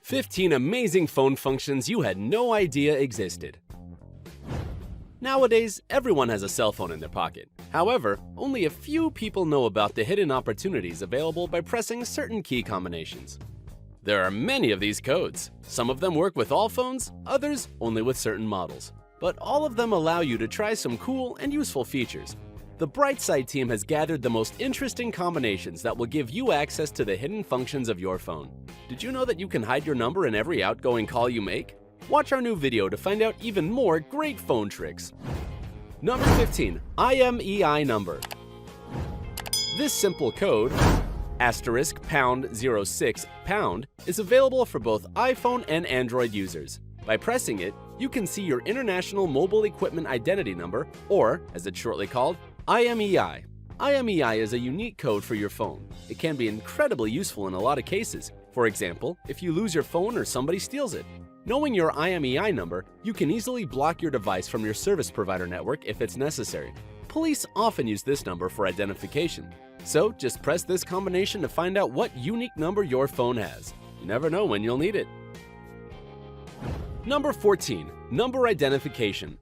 15 amazing phone functions you had no idea existed. Nowadays, everyone has a cell phone in their pocket. However, only a few people know about the hidden opportunities available by pressing certain key combinations. There are many of these codes. Some of them work with all phones, others only with certain models. But all of them allow you to try some cool and useful features. The Brightside team has gathered the most interesting combinations that will give you access to the hidden functions of your phone. Did you know that you can hide your number in every outgoing call you make? Watch our new video to find out even more great phone tricks. Number 15. IMEI number. This simple code, *##06# is available for both iPhone and Android users. By pressing it, you can see your International Mobile Equipment Identity Number, or, as it's shortly called, IMEI. IMEI is a unique code for your phone. It can be incredibly useful in a lot of cases. For example, if you lose your phone or somebody steals it. Knowing your IMEI number, you can easily block your device from your service provider network if it's necessary. Police often use this number for identification. So just press this combination to find out what unique number your phone has. You never know when you'll need it. Number 14. Number identification.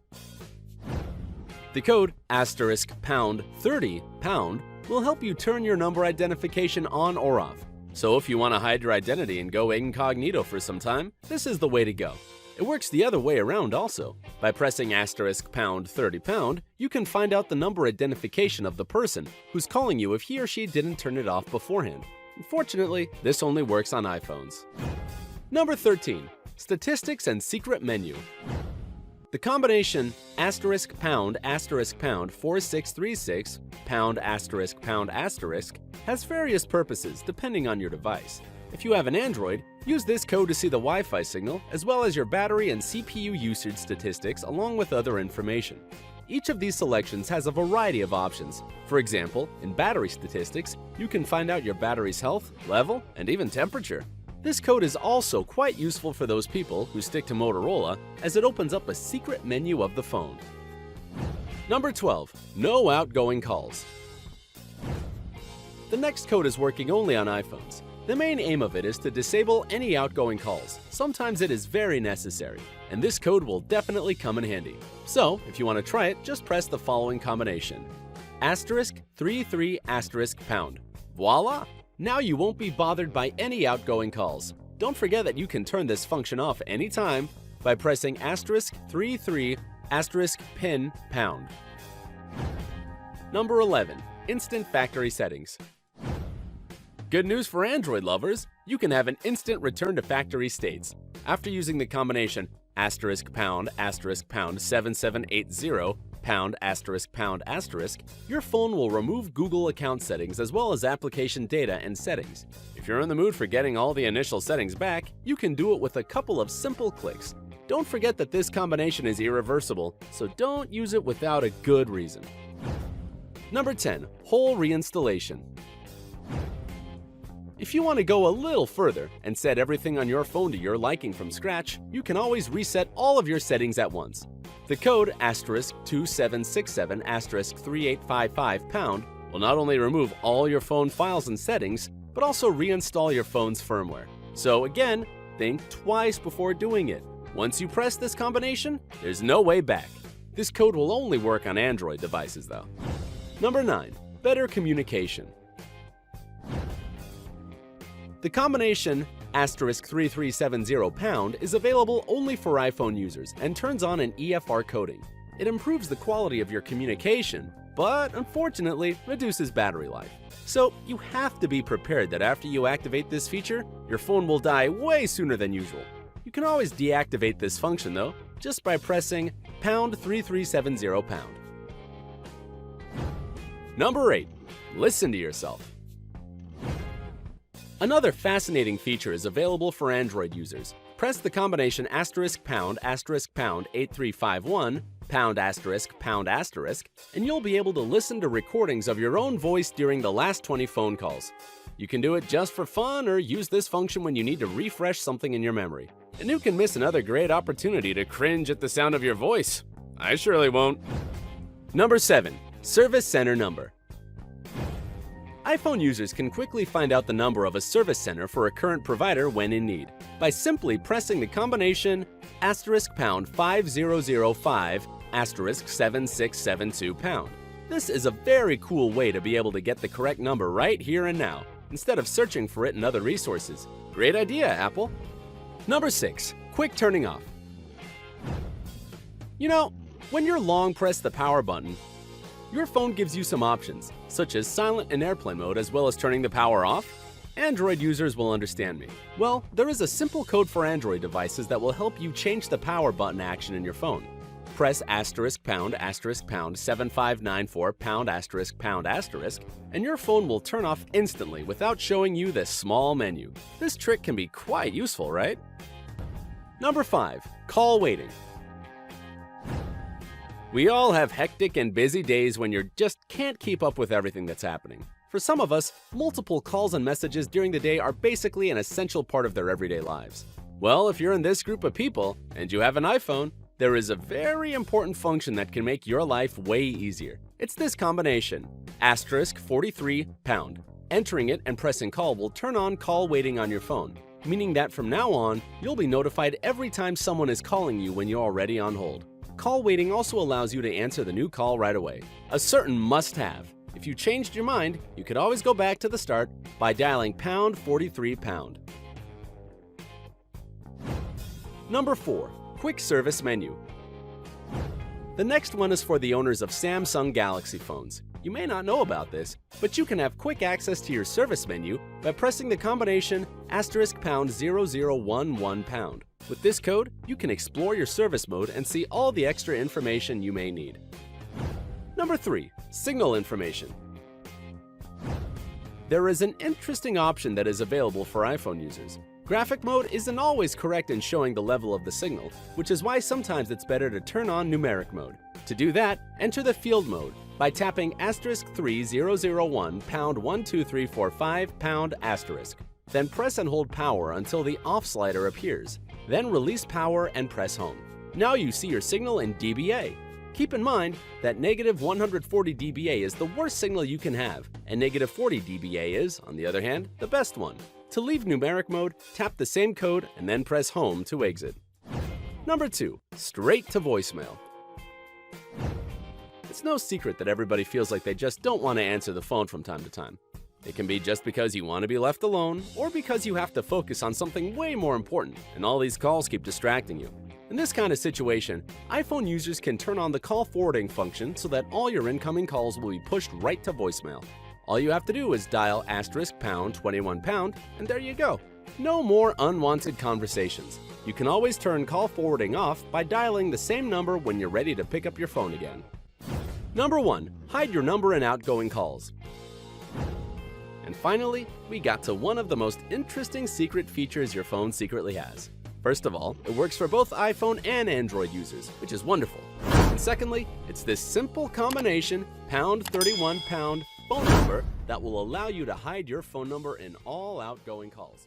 The code *##30# will help you turn your number identification on or off. So if you want to hide your identity and go incognito for some time, this is the way to go. It works the other way around also. By pressing *#30#, you can find out the number identification of the person who's calling you if he or she didn't turn it off beforehand. Unfortunately, this only works on iPhones. Number 13. Statistics and secret menu. The combination *##4636 # has various purposes depending on your device. If you have an Android, use this code to see the Wi-Fi signal as well as your battery and CPU usage statistics along with other information. Each of these selections has a variety of options. For example, in battery statistics, you can find out your battery's health, level, and even temperature. This code is also quite useful for those people who stick to Motorola, as it opens up a secret menu of the phone. Number 12. No outgoing calls. The next code is working only on iPhones. The main aim of it is to disable any outgoing calls. Sometimes it is very necessary, and this code will definitely come in handy. So, if you want to try it, just press the following combination. *33*#. Voila! Now you won't be bothered by any outgoing calls. Don't forget that you can turn this function off anytime by pressing *33**#. Number 11. Instant factory settings. Good news for Android lovers! You can have an instant return to factory states. After using the combination *##7780 #*#*, your phone will remove Google account settings as well as application data and settings. If you're in the mood for getting all the initial settings back, you can do it with a couple of simple clicks. Don't forget that this combination is irreversible, so don't use it without a good reason. Number 10. Whole reinstallation. If you want to go a little further and set everything on your phone to your liking from scratch, you can always reset all of your settings at once. The code *2767*3855# will not only remove all your phone files and settings, but also reinstall your phone's firmware. So again, think twice before doing it. Once you press this combination, there's no way back. This code will only work on Android devices though. Number 9. Better communication. The combination *3370# is available only for iPhone users and turns on an EFR coding. It improves the quality of your communication, but unfortunately reduces battery life. So you have to be prepared that after you activate this feature, your phone will die way sooner than usual. You can always deactivate this function though, just by pressing #3370#. Number 8. Listen to yourself. Another fascinating feature is available for Android users. Press the combination *##8351 #*##, and you'll be able to listen to recordings of your own voice during the last 20 phone calls. You can do it just for fun or use this function when you need to refresh something in your memory. And who can miss another great opportunity to cringe at the sound of your voice? I surely won't. Number 7. Service Center Number. iPhone users can quickly find out the number of a service center for a current provider when in need. by simply pressing the combination *5005 *7672#. This is a very cool way to be able to get the correct number right here and now, instead of searching for it in other resources. Great idea, Apple! Number 6. Quick turning off. You know, when you're long press the power button, your phone gives you some options, such as silent and airplane mode as well as turning the power off. Android users will understand me. Well, there is a simple code for Android devices that will help you change the power button action in your phone. Press ***7594 # and your phone will turn off instantly without showing you this small menu. This trick can be quite useful, right? Number 5. Call waiting. We all have hectic and busy days when you just can't keep up with everything that's happening. For some of us, multiple calls and messages during the day are basically an essential part of their everyday lives. Well, if you're in this group of people and you have an iPhone, there is a very important function that can make your life way easier. It's this combination, *43#. Entering it and pressing call will turn on call waiting on your phone, meaning that from now on, you'll be notified every time someone is calling you when you're already on hold. Call waiting also allows you to answer the new call right away, a certain must-have. If you changed your mind, you could always go back to the start by dialing #43#. Number 4. Quick service menu. The next one is for the owners of Samsung Galaxy phones. You may not know about this, but you can have quick access to your service menu by pressing the combination **0011#. With this code, you can explore your service mode and see all the extra information you may need. Number 3. Signal information. There is an interesting option that is available for iPhone users. Graphic mode isn't always correct in showing the level of the signal, which is why sometimes it's better to turn on numeric mode. To do that, enter the field mode by tapping *3001 #12345 #. Then press and hold power until the off slider appears. Then release power and press home. Now you see your signal in dBA. Keep in mind that -140 dBA is the worst signal you can have, and -40 dBA is, on the other hand, the best one. To leave numeric mode, tap the same code and then press home to exit. Number 2. Straight to voicemail. It's no secret that everybody feels like they just don't want to answer the phone from time to time. It can be just because you want to be left alone, or because you have to focus on something way more important, and all these calls keep distracting you. In this kind of situation, iPhone users can turn on the call forwarding function so that all your incoming calls will be pushed right to voicemail. All you have to do is dial *21#, and there you go. No more unwanted conversations. You can always turn call forwarding off by dialing the same number when you're ready to pick up your phone again. Number 1. Hide your number in outgoing calls. And finally, we got to one of the most interesting secret features your phone secretly has. First of all, it works for both iPhone and Android users, which is wonderful. And secondly, it's this simple combination, #31# phone number, that will allow you to hide your phone number in all outgoing calls.